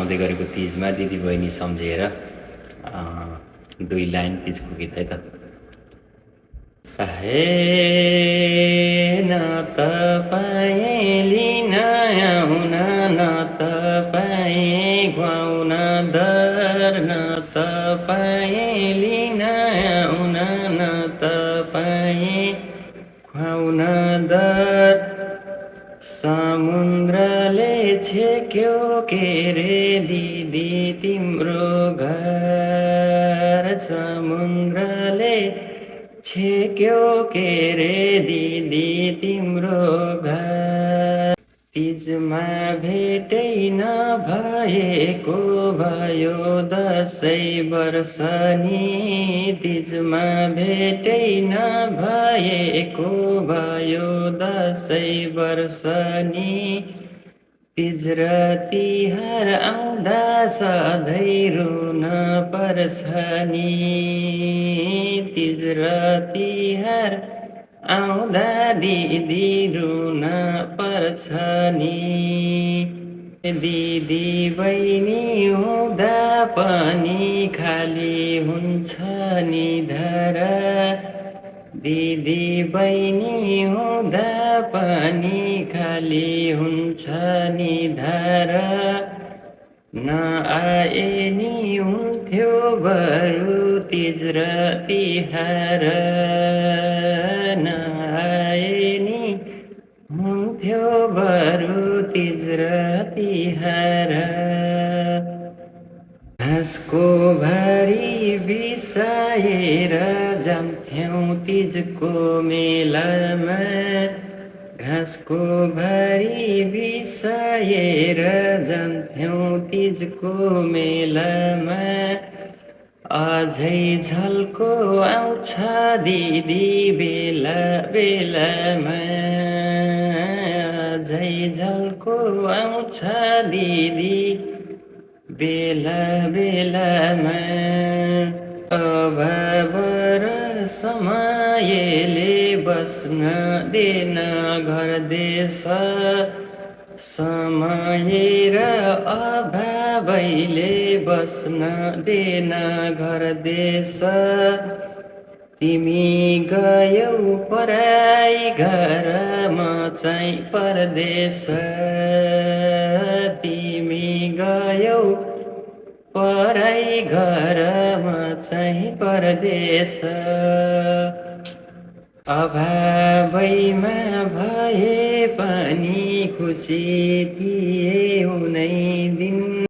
आउँदै गरेको तिजमा दिदीबहिनी सम्झेर दुई लाइन तिजको गीत है त। हे न तपाईँ लिन आउन, न तपाईँ खुवाउन दर, न तपाईँ लिन आउन, न तपाईँ खुवाउन दर। समुद्रले छेक्यो के रे दिदी तिम्रो घर, समुद्रले छेक्यो के रे दिदी तिम्रो घर। तिजमा भेटै नभएको भयो 10 वर्ष नि, तिजमा भेटै नभएको भयो 10 वर्ष नि। तिज र तिहार आउँदा सधैँ रुन पर्छ नि, तिज र तिहार आउँदा दिदी रुन पर्छ नि। दिदी बहिनी हुँदा पनि खाली हुन्छ नि धर, दिदी बहिनी हुँदा पनि खाली हुन्छ नि धर। नआए नि हुन्थ्यो बरु तिज र तिहार, नआए नि हुन्थ्यो बरु तिज र तिहार। घाँसको भारी बिसाएर जान्थ्यौँ तिजको मेलामा, घाँसको भारी बिसाएर जान्थ्यौँ तिजको मेलामा। अझै झल्को आउँछ दिदी बेला बेलामा, अझै झल्को आउँछ दिदी बेला बेलामा। अभाव र समयले बस्न देन घर देश, समय र अभावैले बस्न देन घर देश। तिमी गयौ पराई घर म चाहिँ परदेश, तिमी गयौ पराई घर म चाहिँ परदेश। अभावैमा भए पनि खुसी थिए उनै दिन,